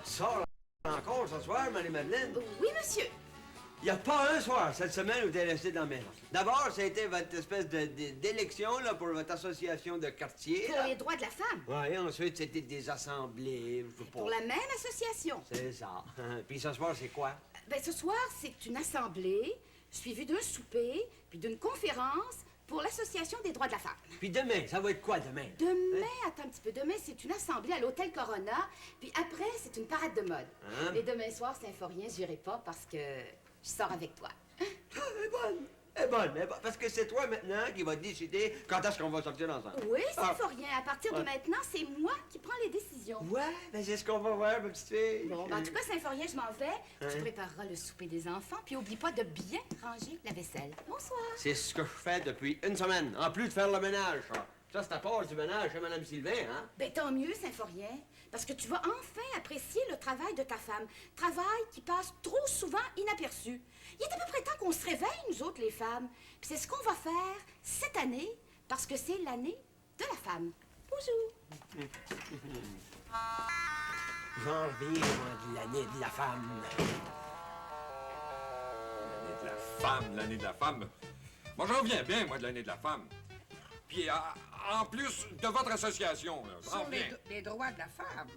Tu sors encore ce soir, Marie-Madeleine? Oui, monsieur. Il n'y a pas un soir cette semaine où tu es resté dans la maison. D'abord, ça a été votre espèce d'élection là, pour votre association de quartier. Pour les droits de la femme. Oui, ensuite, c'était des assemblées, je sais pas. Pour la même association. C'est ça. Puis ce soir, c'est quoi? Ben, ce soir, c'est une assemblée, suivie d'un souper, puis d'une conférence pour l'Association des droits de la femme. Puis demain, ça va être quoi demain? Demain, attends un petit peu, demain, c'est une assemblée à l'Hôtel Corona, puis après, c'est une parade de mode. Hein? Mais demain soir, Symphorien, j'irai pas parce que je sors avec toi. Elle est bonne. Elle est bonne. Parce que c'est toi maintenant qui va décider quand est-ce qu'on va sortir ensemble. Oui, Symphorien, à partir de maintenant, c'est moi qui prends les décisions. Ouais, ben c'est ce qu'on va voir, ma petite fille. Bon, ben, en tout cas, Symphorien, je m'en vais. Tu prépareras le souper des enfants, puis oublie pas de bien ranger la vaisselle. Bonsoir. C'est ce que je fais depuis une semaine, en plus de faire le ménage. Ça, c'est à part du ménage chez Mme Sylvain, hein? Ben, tant mieux, Symphorien, parce que tu vas enfin apprécier le travail de ta femme. Travail qui passe trop souvent inaperçu. Il est à peu près temps qu'on se réveille, nous autres, les femmes. Puis c'est ce qu'on va faire cette année, parce que c'est l'année de la femme. Bonjour. J'en reviens, moi, de l'année de la femme. L'année de la femme, l'année de la femme. Moi, j'en reviens bien, moi, de l'année de la femme. Puis, en plus de votre association, là, j'en Sur reviens. les droits de la femme.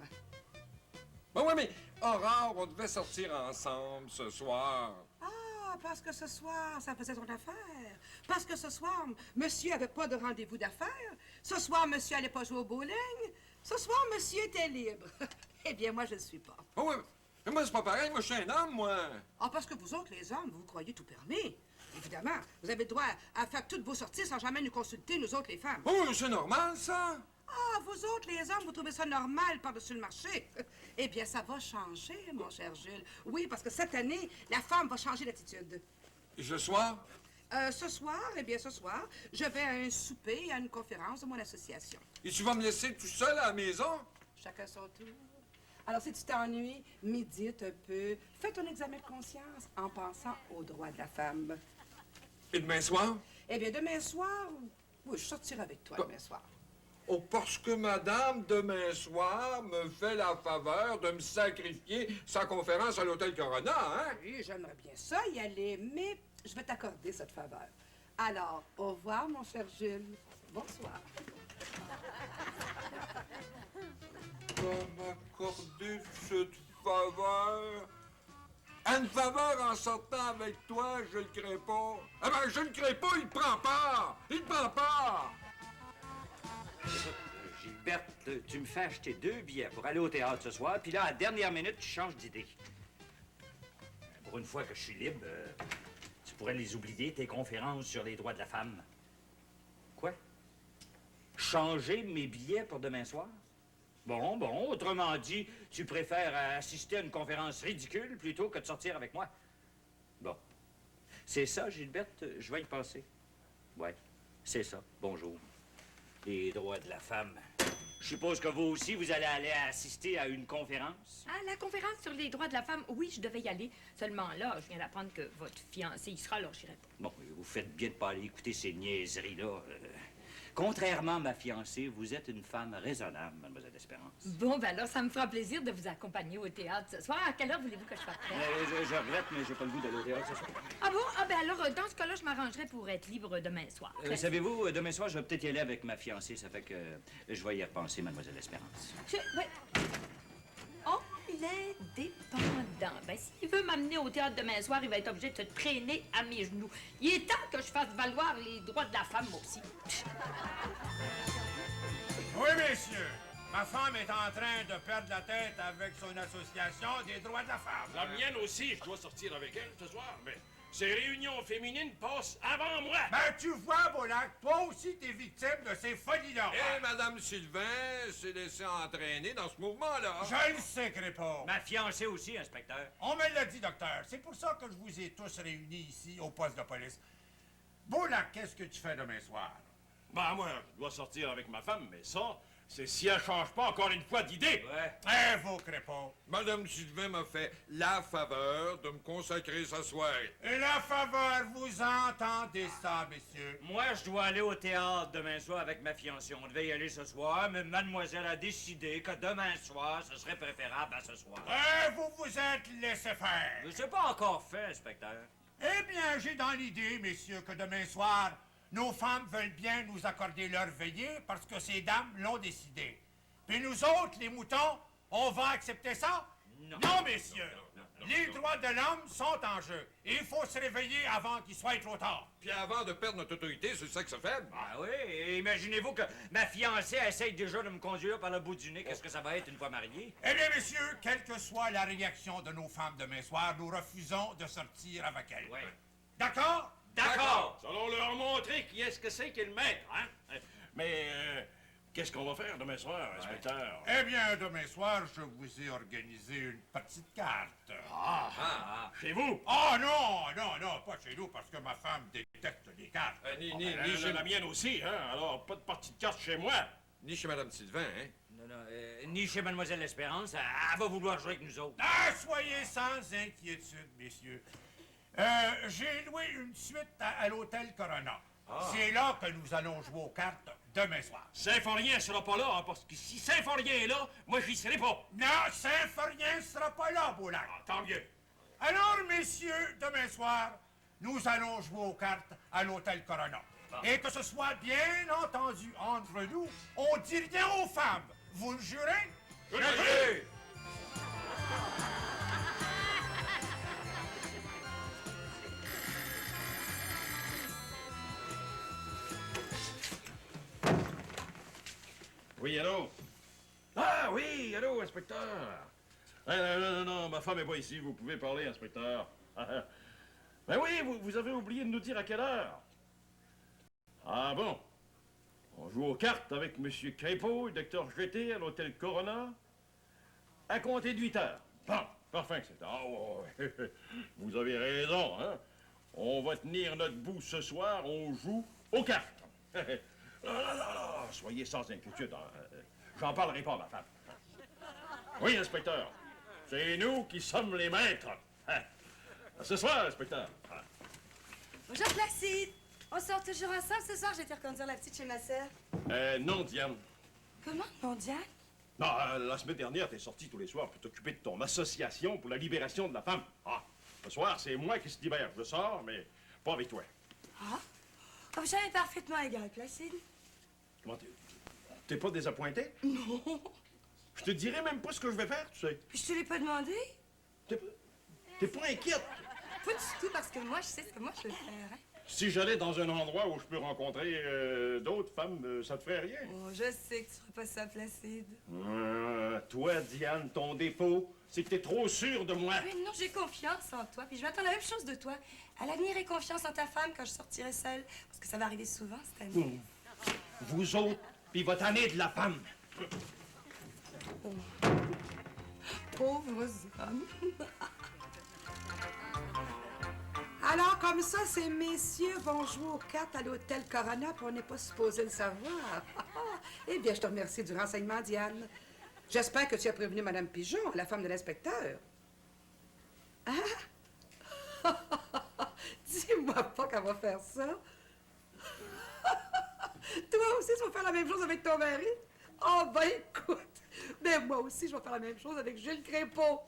Ben oui, mais Aurore, on devait sortir ensemble ce soir. Ah, parce que ce soir, ça faisait son affaire. Parce que ce soir, monsieur avait pas de rendez-vous d'affaires. Ce soir, monsieur allait pas jouer au bowling. Ce soir, monsieur était libre. Eh bien, moi, je ne le suis pas. Oh oui, mais moi, c'est pas pareil. Moi, je suis un homme, moi. Ah, parce que vous autres, les hommes, vous croyez tout permis. Évidemment, vous avez le droit à faire toutes vos sorties sans jamais nous consulter, nous autres, les femmes. Oh, c'est normal, ça. Ah, vous autres, les hommes, vous trouvez ça normal par-dessus le marché? Eh bien, ça va changer, mon cher Jules. Oui, parce que cette année, la femme va changer d'attitude. Et ce soir? Ce soir, eh bien, ce soir, je vais à un souper et à une conférence de mon association. Et tu vas me laisser tout seul à la maison? Chacun son tour. Alors, si tu t'ennuies, médite un peu. Fais ton examen de conscience en pensant aux droits de la femme. Et demain soir? Eh bien, demain soir, oui, je sortirai avec toi demain soir. Oh, parce que madame, demain soir, me fait la faveur de me sacrifier sa conférence à l'Hôtel Corona, hein? Oui, j'aimerais bien ça y aller, mais je vais t'accorder cette faveur. Alors, au revoir, mon cher Jules. Bonsoir. Va m'accorder cette faveur? Une faveur en sortant avec toi, je le crée pas. Ah ben, je le crée pas, il prend pas! Il prend pas! Gilberte, tu me fais acheter 2 billets pour aller au théâtre ce soir, puis là, à la dernière minute, tu changes d'idée. Pour une fois que je suis libre, tu pourrais les oublier, tes conférences sur les droits de la femme. Quoi? Changer mes billets pour demain soir? Bon, autrement dit, tu préfères assister à une conférence ridicule plutôt que de sortir avec moi. Bon. C'est ça, Gilberte, je vais y penser. Ouais, c'est ça. Bonjour. Les droits de la femme. Je suppose que vous aussi, vous allez aller assister à une conférence? Ah, la conférence sur les droits de la femme, oui, je devais y aller. Seulement là, je viens d'apprendre que votre fiancé y sera, alors j'irai pas. Bon, vous faites bien de pas aller écouter ces niaiseries-là. Contrairement à ma fiancée, vous êtes une femme raisonnable, mademoiselle Espérance. Bon, ben alors, ça me fera plaisir de vous accompagner au théâtre ce soir. À quelle heure voulez-vous que je sois prête? Je regrette, mais j'ai pas le goût d'aller au théâtre ce soir. Ah bon? Ah ben alors, dans ce cas-là, je m'arrangerai pour être libre demain soir. Savez-vous, demain soir, je vais peut-être y aller avec ma fiancée. Ça fait que je vais y repenser, mademoiselle Espérance. Oh, l'indépendant. Ben, s'il veut m'amener au théâtre demain soir, il va être obligé de se traîner à mes genoux. Il est temps que je fasse valoir les droits de la femme, moi aussi. Oui, messieurs. Ma femme est en train de perdre la tête avec son association des droits de la femme. La mienne aussi, je dois sortir avec elle ce soir, mais ces réunions féminines passent avant moi. Ben, tu vois, Bolac, toi aussi, t'es victime de ces folies-là. Et madame Sylvain s'est laissée entraîner dans ce mouvement-là. Je le sais, Crépeau. Ma fiancée aussi, inspecteur. On me l'a dit, docteur. C'est pour ça que je vous ai tous réunis ici, au poste de police. Bolac, qu'est-ce que tu fais demain soir? Ben, moi, je dois sortir avec ma femme, mais ça, c'est si elle change pas encore une fois d'idée. Eh, vous crépons. Madame Sylvain m'a fait la faveur de me consacrer sa soirée. Et la faveur, vous entendez ça, messieurs? Moi, je dois aller au théâtre demain soir avec ma fiancée. On devait y aller ce soir, mais mademoiselle a décidé que demain soir, ce serait préférable à ce soir. Eh, vous vous êtes laissé faire. Mais c'est pas encore fait, inspecteur. Eh bien, j'ai dans l'idée, messieurs, que demain soir, nos femmes veulent bien nous accorder leur veillée parce que ces dames l'ont décidé. Puis nous autres, les moutons, on va accepter ça? Non, messieurs. Les droits de l'homme sont en jeu. Et il faut se réveiller avant qu'il soit trop tard. Puis avant de perdre notre autorité sur le sexe faible. Ah oui, et imaginez-vous que ma fiancée essaye déjà de me conduire par le bout du nez. Qu'est-ce que ça va être une fois mariée? Eh bien, messieurs, quelle que soit la réaction de nos femmes demain soir, nous refusons de sortir avec elles. Oui. D'accord? D'accord! Allons leur montrer qui est-ce que c'est qui est le maître, hein? Mais qu'est-ce qu'on va faire demain soir, inspecteur? Eh bien, demain soir, je vous ai organisé une petite carte. Chez vous? Oh non, pas chez nous, parce que ma femme déteste les cartes. Ni chez La mienne aussi, hein? Alors, pas de partie de carte chez moi. Ni chez Madame Sylvain, hein? Non, ni chez mademoiselle L'Espérance. Elle va vouloir jouer avec nous autres. Ah, soyez sans inquiétude, messieurs. J'ai loué une suite à l'hôtel Corona. C'est là que nous allons jouer aux cartes demain soir. Symphorien sera pas là, hein, parce que si Symphorien est là, moi, j'y serai pas. Non, Symphorien sera pas là, Boulac. Tant mieux. Alors, messieurs, demain soir, nous allons jouer aux cartes à l'hôtel Corona. Et que ce soit bien entendu entre nous, on dit rien aux femmes. Vous le jurez? Jurez! Oui, allô? Ah oui, allô, inspecteur. Non, ma femme est pas ici. Vous pouvez parler, inspecteur. Ben oui, vous avez oublié de nous dire à quelle heure. Ah bon? On joue aux cartes avec M. Crépeau et Dr. GT à l'hôtel Corona à compter de 8 heures. Bon, parfait, inspecteur. Ah ouais, vous avez raison, hein? On va tenir notre bout ce soir, on joue aux cartes. Non, soyez sans inquiétude. Hein. J'en parlerai pas à ma femme. Oui, inspecteur. C'est nous qui sommes les maîtres. Hein. À ce soir, inspecteur. Bonjour, Placide. On sort toujours ensemble ce soir. Je vais te reconduire la petite chez ma sœur. Non, Diane. Comment, non, Diane? Non, la semaine dernière, t'es sorti tous les soirs pour t'occuper de ton association pour la libération de la femme. Ah, ce soir, c'est moi qui se libère. Je sors, mais pas avec toi. Ah? Comme ça est parfaitement égal, Placide. Comment t'es pas désappointé? Non. Je te dirai même pas ce que je vais faire, tu sais. Puis je te l'ai pas demandé. T'es pas inquiète? Pas du tout, parce que moi, je sais ce que moi je veux faire, hein. Si j'allais dans un endroit où je peux rencontrer d'autres femmes, ça te ferait rien. Oh, je sais que tu feras pas ça, Placide. Toi, Diane, ton défaut, c'est que t'es trop sûre de moi. Mais non, j'ai confiance en toi, puis je m'attends la même chose de toi. À l'avenir, aie confiance en ta femme quand je sortirai seule, parce que ça va arriver souvent cette année. Vous autres, puis votre année de la femme. Oh. Pauvres hommes. Alors, comme ça, ces messieurs vont jouer aux cartes à l'hôtel Corona, puis on n'est pas supposé le savoir. Eh bien, je te remercie du renseignement, Diane. J'espère que tu as prévenu Mme Pigeon, la femme de l'inspecteur. Hein? Dis-moi pas qu'elle va faire ça. Toi aussi, tu vas faire la même chose avec ton mari? Oh, ben écoute, mais moi aussi, je vais faire la même chose avec Gilles Crépeau.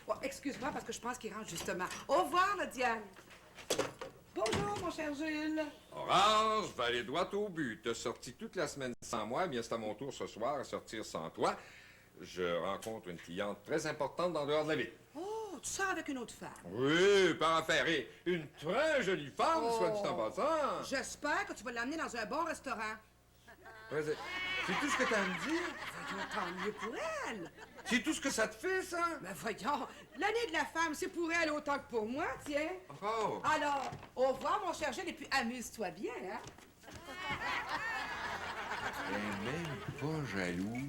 Bon, excuse-moi, parce que je pense qu'il rentre justement. Au revoir, là, Diane. Bonjour, mon cher Gilles. Horace, je vais aller droit au but. T'as sorti toute la semaine sans moi, bien c'est à mon tour ce soir à sortir sans toi. Je rencontre une cliente très importante dans dehors de la ville. Oh, tu sors avec une autre femme. Oui, par affaire. Et une très jolie femme, soit dit en passant. J'espère que tu vas l'amener dans un bon restaurant. C'est tout ce que t'as à me dire? Voyons, tant mieux pour elle. C'est tout ce que ça te fait, ça? Mais voyons, l'année de la femme, c'est pour elle autant que pour moi, tiens. Oh! Alors, au revoir, mon cher Gilles, et puis amuse-toi bien, hein? Elle est même pas jaloux.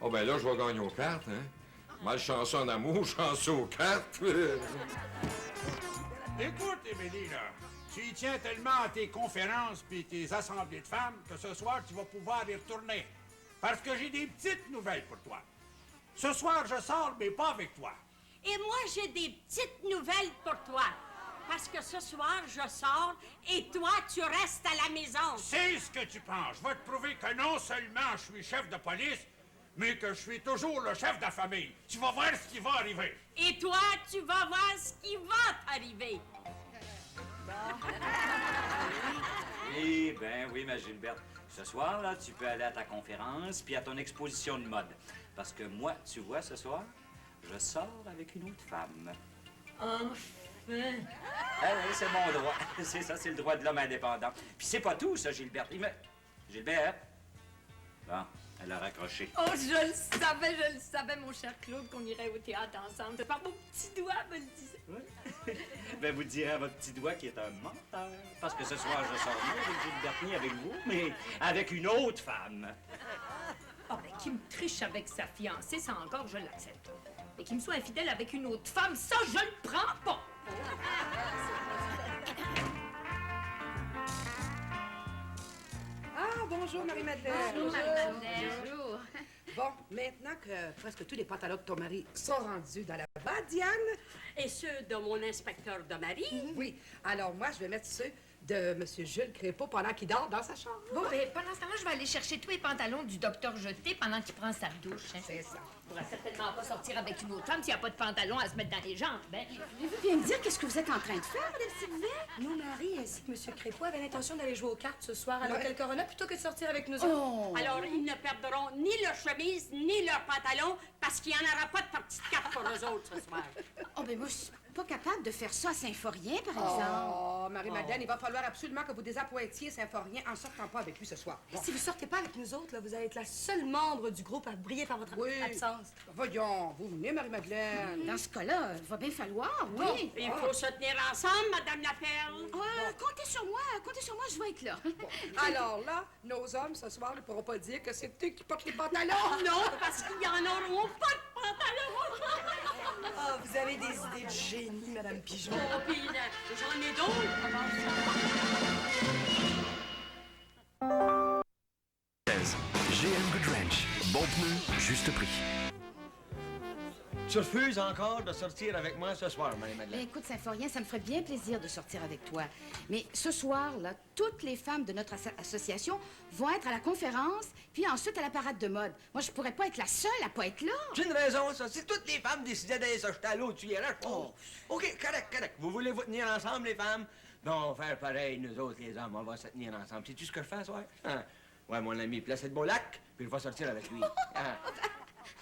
Oh, ben là, je vais gagner aux cartes, hein? Malchanceux en amour, chanceux aux cartes. Écoute, Émilie, là, tu y tiens tellement à tes conférences puis tes assemblées de femmes que ce soir, tu vas pouvoir y retourner. Parce que j'ai des petites nouvelles pour toi. Ce soir, je sors, mais pas avec toi. Et moi, j'ai des petites nouvelles pour toi. Parce que ce soir, je sors et toi, tu restes à la maison. C'est ce que tu penses. Je vais te prouver que non seulement je suis chef de police, mais que je suis toujours le chef de la famille. Tu vas voir ce qui va arriver. Et toi, tu vas voir ce qui va t'arriver. Eh ben oui, ma Gilberte. Ce soir, là, tu peux aller à ta conférence puis à ton exposition de mode. Parce que moi, tu vois, ce soir, je sors avec une autre femme. Enfin! Ah oui, c'est mon droit. C'est ça, c'est le droit de l'homme indépendant. Puis c'est pas tout, ça, Gilberte. Gilberte? Bon, elle a raccroché. Oh, je le savais, mon cher Claude, qu'on irait au théâtre ensemble. C'est par mon petit doigt, me le disait. Oui. Ben, vous direz à votre petit doigt qu'il est un menteur. Parce que ce soir, je sors pas avec Gilberte ni avec vous, mais avec une autre femme. Oh, mais qui me triche avec sa fiancée, ça encore, je l'accepte. Mais qui me soit infidèle avec une autre femme, ça, je le prends pas. Ah, bonjour, Marie-Madeleine. Bonjour, Marie-Madeleine. Bonjour. Bon, maintenant que presque tous les pantalons de ton mari sont rendus dans la boîte, Diane. Et ceux de mon inspecteur de mari. Oui, alors moi, je vais mettre ceux de M. Jules Crépeau pendant qu'il dort dans sa chambre. Bon, ben, pendant ce temps-là, je vais aller chercher tous les pantalons du docteur Jeté pendant qu'il prend sa douche. Hein. C'est ça. Il pourra certainement pas sortir avec une autre femme s'il n'y a pas de pantalon à se mettre dans les jambes, hein. Voulez-vous bien me dire qu'est-ce que vous êtes en train de faire, Mme Sylvain? Nos maris ainsi que M. Crépeau avaient l'intention d'aller jouer aux cartes ce soir à l'Hôtel Corona plutôt que de sortir avec nous autres. Oh! Alors, ils ne perdront ni leur chemise, ni leur pantalon, parce qu'il n'y en aura pas de partie de carte pour eux autres ce soir. Oh, ben moi, je suis pas capable de faire ça à Saint-Forien, par exemple. Oh, Marie-Madeleine, il va falloir absolument que vous désappointiez Saint-Forien en sortant pas avec lui ce soir. Bon. Si vous sortez pas avec nous autres, là, vous allez être la seule membre du groupe à briller par votre Oui. absence. Voyons, vous venez, Marie-Madeleine. Dans ce cas-là, il va bien falloir, oui. Il faut se tenir ensemble, Madame la Perle. Comptez sur moi, je vais être là. Alors là, nos hommes, ce soir, ne pourront pas dire que c'est eux qui portent les pantalons. Non, parce qu'ils en auront pas de pantalon. Ah, vous avez des idées de génie, Madame Pigeon. Oh, puis j'en ai d'autres. 16. GM Goodwrench. Bon pneu, juste prix. Tu refuses encore de sortir avec moi ce soir, Ben, Marie-Madeleine? écoute, Saint-Forien, ça me ferait bien plaisir de sortir avec toi. Mais ce soir, là, toutes les femmes de notre association vont être à la conférence, puis ensuite à la parade de mode. Moi, je pourrais pas être la seule à pas être là. J'ai une raison, ça. Si toutes les femmes décidaient d'aller s'acheter à l'eau, tu irais. Oh. OK, correct. Vous voulez vous tenir ensemble, les femmes? Bon, on va faire pareil, nous autres, les hommes. On va se tenir ensemble. Sais-tu ce que je fais, ce soir? Hein? Ouais, mon ami Placide Beaulac, puis je vais sortir avec lui. Hein?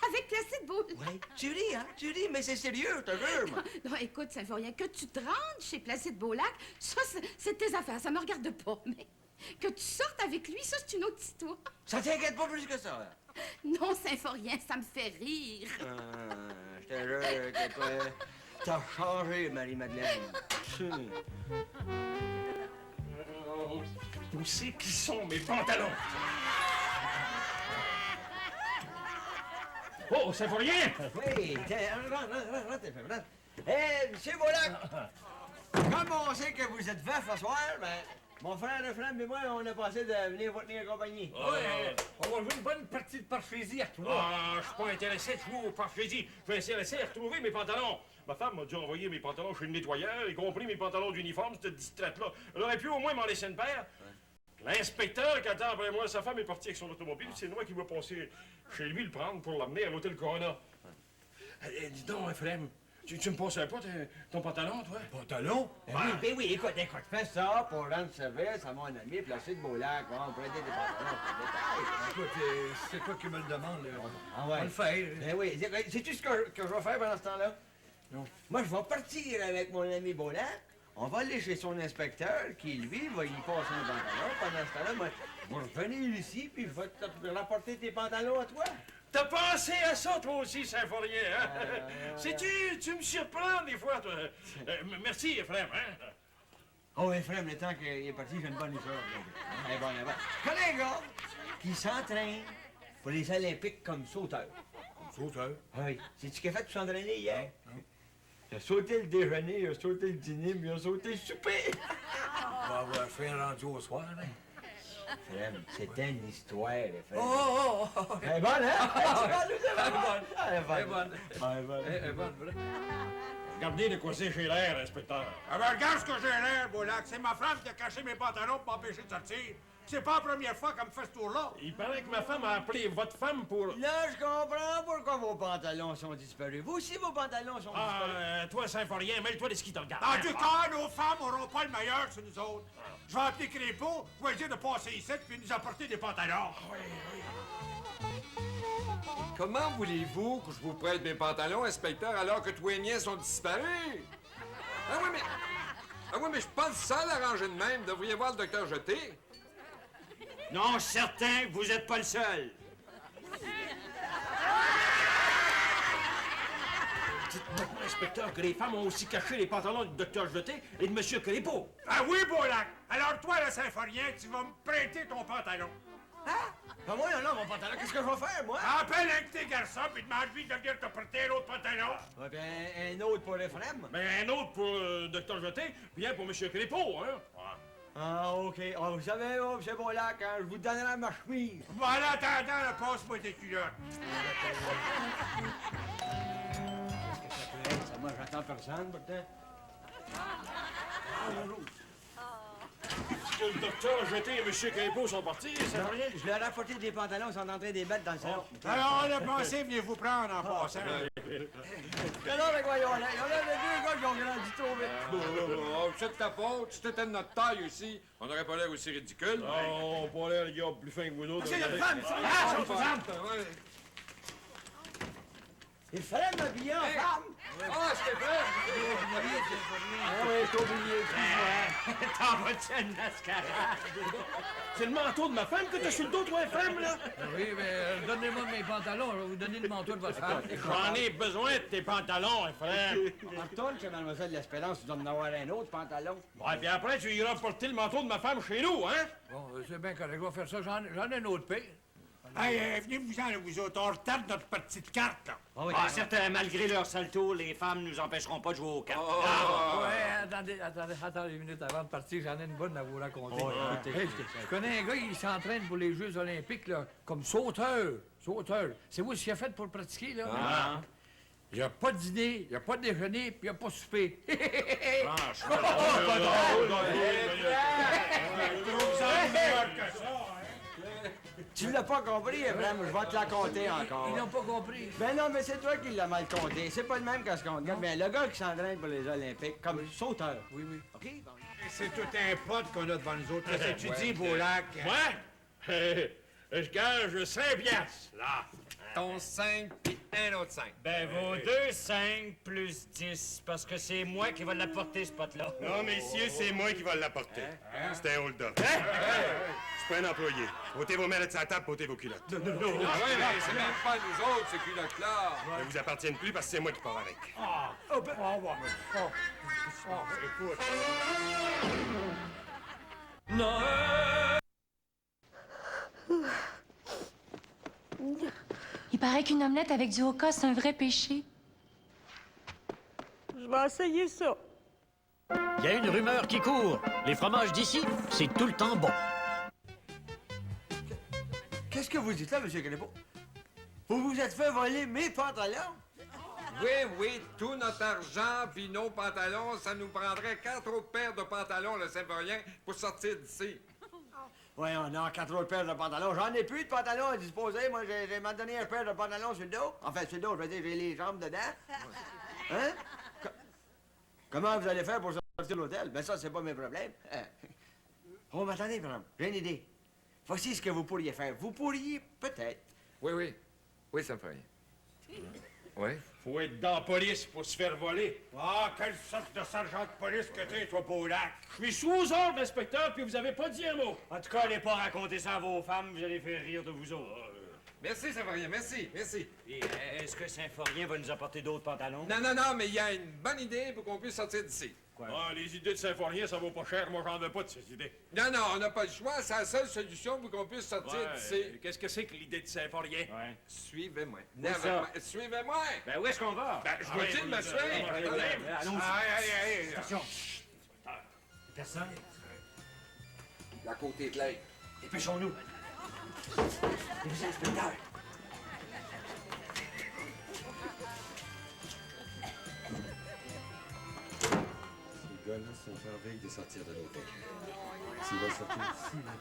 Avec Placide Beaulac. Oui. Tu ris, hein? Tu ris, mais c'est sérieux, je te jure. moi. Non, écoute, Saint-Forien, que tu te rendes chez Placide Beaulac, ça, c'est tes affaires, ça me regarde pas. Mais que tu sortes avec lui, ça, c'est une autre histoire. Ça t'inquiète pas plus que ça. Hein? Non, Saint-Forien, ça me fait rire. Je te jure que toi, t'as changé, Marie-Madeleine. Où c'est qui sont mes pantalons? Oh, ça vaut rien! Oui, rentre. Hé, monsieur Beaulac! Comme on sait que vous êtes veuf ce soir, ben, mon frère Ephraim et moi, on a pensé de venir vous tenir compagnie. On va jouer une bonne partie de parchésie à toi. Ah, je suis pas intéressé de jouer au parchésie. Je vais essayer de retrouver mes pantalons. Ma femme m'a dû envoyer mes pantalons chez le nettoyeur, y compris mes pantalons d'uniforme, cette distraite-là. Elle aurait pu au moins m'en laisser une paire. L'inspecteur qui attend après moi, sa femme est partie avec son automobile, c'est moi qui vais passer chez lui le prendre pour l'amener à l'hôtel Corona. Dis donc, Ephraim, tu me passerais pas ton pantalon, toi? Pantalon? Ben oui, écoute, fais ça pour rendre service à mon ami Placide Beaulac. On va prêter des pantalons. Écoute, c'est toi qui me le demande, là. Ah ouais. On le fait. Ben oui, sais-tu ce que je vais faire pendant ce temps-là? Non. Moi, je vais partir avec mon ami Beaulac. On va aller chez son inspecteur, qui, lui, va y passer un pantalon. Pendant ce temps-là, moi, je vais revenir ici, puis je vais te rapporter tes pantalons à toi. T'as pensé à ça, toi aussi, Saint-Forien, hein? Sais-tu, tu me surprends des fois, toi. Merci, Ephraim, hein? Oh, Ephraim, le temps qu'il est parti, j'ai une bonne histoire. Bon. Connais un gars qui s'entraîne pour les Olympiques comme sauteur. Comme sauteur? Oui. Sais-tu qu'il a fait pour s'entraîner hier? Il a sauté le déjeuner, il a sauté le dîner, mais il a sauté le souper. On va avoir fait un rendu au soir, hein? Frem, c'était une histoire, Frem. Oh! Elle est bonne, hein? Elle est bonne. Elle est bonne. Elle est bonne. Regardez de quoi c'est chez l'air, inspecteur. Ah ben, regarde ce que j'ai l'air, Boulac. C'est ma femme qui a caché mes pantalons pour m'empêcher de sortir. C'est pas la première fois qu'elle me fait ce tour-là. Il paraît que ma femme a appelé votre femme pour... Là, je comprends pourquoi vos pantalons sont disparus. Vous aussi, vos pantalons sont disparus. Toi, Symphorien, mêle-toi de ce qui te regarde. En tout cas, nos femmes n'auront pas le meilleur sur nous autres. Je vais appeler Crépeau, je vais lui dire de passer ici puis nous apporter des pantalons. Comment voulez-vous que je vous prête mes pantalons, inspecteur, alors que tous les miens sont disparus? Ah oui, mais je suis pas le seul à ranger de même. Devriez voir le docteur Jeté. Non, certain, vous n'êtes pas le seul. Dites-moi, inspecteur, que les femmes ont aussi caché les pantalons du docteur Jeté et de monsieur Crépeau. Ah oui, Boulac. Alors toi, le Symphorien, tu vas me prêter ton pantalon. Hein? Ben moi, non, mon pantalon, qu'est-ce que je vais faire, moi? Appelle un de tes garçons puis demande-lui de venir te prêter un autre pantalon. Ouais, ben, un autre pour Ephraim. Ben, un autre pour le docteur Jeté, puis un pour monsieur Crépeau, hein? Ah, OK. Oh, vous savez, oh, M. Boulac, hein, je vous donnerai ma chemise. Bon, en attendant, là, passe-moi tes culottes. Hey, ça, moi, j'attends personne, pourtant. Est-ce que le docteur Jeté et monsieur Crépeau sont partis, Symphorien? Je leur ai apporté des pantalons, ils sont en train de les mettre dans le salon. Alors, on a pensé, venez vous prendre en passant. Mais non, mais voyons, là, il y en a deux gars qui ont grandi trop vite. Oh, c'est de ta faute. Si t'étais de notre taille aussi, on n'aurait pas l'air aussi ridicule. Oh, pas l'air, les gars, plus fin que vous autres. C'est notre femme, ça! Ah, c'est femme! Il fallait m'habiller en femme! Ah, c'était vrai! Ah oui, je t'ai oublié, excuse-moi. T'en vas-tu à une mascarade? C'est le manteau de ma femme que t'as sur le dos, toi, femme, là? Oui, mais donnez-moi mes pantalons, je vais vous donner le manteau de votre femme. J'en ai besoin de tes pantalons, hein, frère. Retourne chez Mademoiselle L'Espérance, tu dois en avoir un autre pantalon. Ouais, puis après, tu iras porter le manteau de ma femme chez nous, hein? Bon, c'est bien correct, je vais faire ça. J'en ai un autre paix. Hey, venez-vous-en, là, vous autres. On retarde notre petite carte, là. Ah, certain, malgré leur sale tour, les femmes nous empêcheront pas de jouer aux cartes. Ouais, attendez une minute avant de partir, j'en ai une bonne à vous raconter. Hey, je connais un gars, il s'entraîne pour les Jeux olympiques, là, comme sauteur. Sauteur. C'est vous ce qu'il a fait pour pratiquer, là? Ah. Il n'y a pas de dîner, il n'y a pas de déjeuner, puis il n'y a pas de souper. Franchement, Tu l'as pas compris, Ephraim, je vais te la compter encore. Ils n'ont pas compris. Ben non, mais c'est toi qui l'as mal compté. C'est pas le même que ce qu'on regarde. Ben, le gars qui s'entraîne pour les Olympiques, comme sauteur. Oui, oui. OK? Bon. C'est tout un pote qu'on a devant nous autres. Qu'est-ce que tu dis, Boulac? Ouais? Je gage 5 piastres, là. Ton 5 puis un autre 5. Ben, vos 2, 5 plus 10, parce que c'est moi qui vais l'apporter, ce pote-là. Non, messieurs, c'est moi qui vais l'apporter. C'est un hold-up. Je suis pas un employé. Ôtez vos mains de sa table, ôtez vos culottes. Ah ouais, mais c'est même pas nous autres, ces culottes-là. Ne vous appartiennent plus parce que c'est moi qui pars avec. Il paraît qu'une omelette avec du oca, c'est un vrai péché. Je vais essayer ça. Il y a une rumeur qui court. Les fromages d'ici, c'est tout le temps bon. Qu'est-ce que vous dites là, M. Crépeau? Vous vous êtes fait voler mes pantalons? Oui, tout notre argent puis nos pantalons, ça nous prendrait 4 autres paires de pantalons, le Symphorien, pour sortir d'ici. Oui, on a 4 autres paires de pantalons. J'en ai plus de pantalons à disposer. Moi, j'ai m'a donné un paire de pantalons sur le dos. Enfin, sur le dos, je veux dire, j'ai les jambes dedans. Hein? Comment vous allez faire pour sortir de l'hôtel? Ben ça, c'est pas mes problèmes. Oh, mais attendez, madame, j'ai une idée. Voici ce que vous pourriez faire. Vous pourriez, peut-être... Oui, Symphorien. Oui? Faut être dans la police pour se faire voler. Ah, quelle sorte de sergent de police que t'es, toi, Boulac? Je suis sous ordre, inspecteur, puis vous avez pas dit un mot. En tout cas, allez pas raconter ça à vos femmes, vous allez faire rire de vous autres. Merci, Symphorien, merci. Et est-ce que Symphorien va nous apporter d'autres pantalons? Non, mais il y a une bonne idée pour qu'on puisse sortir d'ici. Ah, les idées de Symphorien, ça vaut pas cher. Moi, j'en veux pas de ces idées. Non, on n'a pas le choix. C'est la seule solution pour qu'on puisse sortir d'ici. Qu'est-ce que c'est que l'idée de Symphorien? Ouais. Suivez-moi. Suivez-moi. Ben, où est-ce qu'on va? Ben, je vous dis de me suivre. Allons-y. Allez. Attention. Personne? La côté de l'air. Dépêchons-nous. Les inspecteurs. Ces gars-là sont en veille de sortir de l'hôtel. S'ils veulent sortir d'ici, là,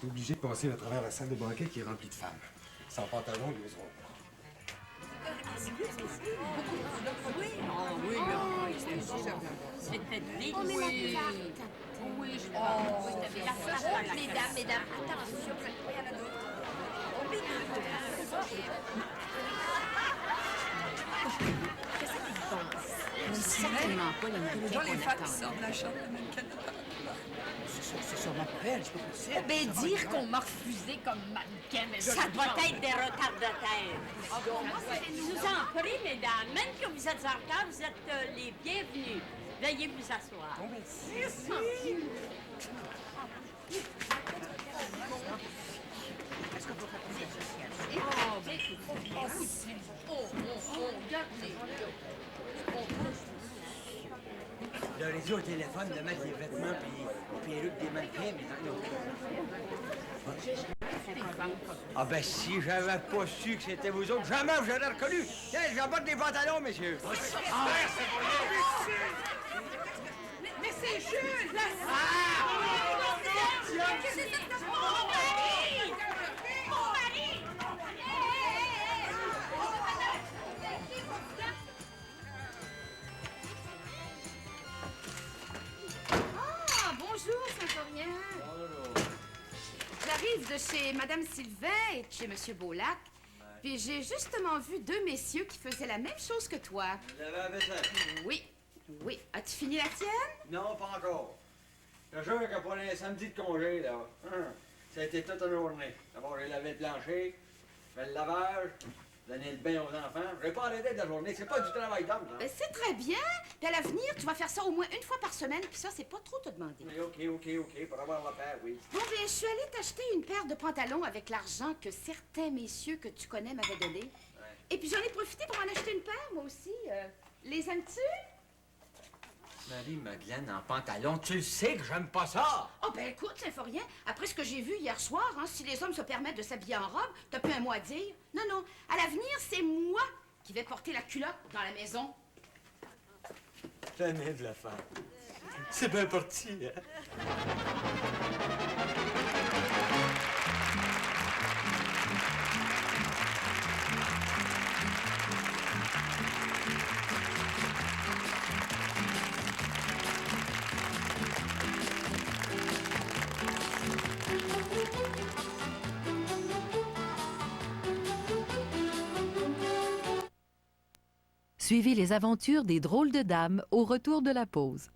t'es obligé de passer à travers la salle de banquet qui est remplie de femmes. Sans pantalon, ils oseront pas. C'était délicieux. On met la carte. Oui, je pense. Mesdames, attention. Certainement pas le mannequin Dans les qu'on femmes attend. qui sortent de la chambre, le mannequin. C'est sûrement pas elle, c'est pas possible. Ben, dire qu'on m'a refusé comme mannequin, mais Ça doit être des retardataires. Je vous en prie, mesdames, même que vous êtes en retard, vous êtes les bienvenus. Veuillez vous asseoir. Merci. J'aurais dit au téléphone de mettre les vêtements puis les perruques des mannequins, mais non. Ah ben si j'avais pas su que c'était vous autres, jamais je l'aurais reconnu. Tiens, j'aborde des pantalons, messieurs. Mais c'est Jules! Là, Qu'est-ce que c'est que ça? Mon mari! Mon mari! Ah, bonjour, Symphorien. J'arrive de chez Madame Sylvain et de chez Monsieur Beaulac. Puis j'ai justement vu deux messieurs qui faisaient la même chose que toi. Vous avez la vaisselle? Oui, oui. As-tu fini la tienne? Non, pas encore. Je jure que pour les samedis de congé, là, ça a été toute une journée. D'abord, j'ai lavé le plancher, fait le lavage, donné le bain aux enfants. Je vais pas arrêter de la journée. C'est pas du travail d'homme, ça. Ben, c'est très bien. Puis à l'avenir, tu vas faire ça au moins une fois par semaine, puis ça, c'est pas trop te demander. Mais OK, pour avoir la paix, oui. Bon, ben, je suis allée t'acheter une paire de pantalons avec l'argent que certains messieurs que tu connais m'avaient donné. Et puis j'en ai profité pour en acheter une paire, moi aussi. Les aimes-tu? Marie-Madeleine en pantalon, tu le sais que j'aime pas ça! Oh, ben écoute, Symphorien, après ce que j'ai vu hier soir, si les hommes se permettent de s'habiller en robe, t'as plus un mot à dire. Non, non, à l'avenir, c'est moi qui vais porter la culotte dans la maison. Tenez de la femme. C'est bien parti, hein? Suivez les aventures des drôles de dames au retour de la pause.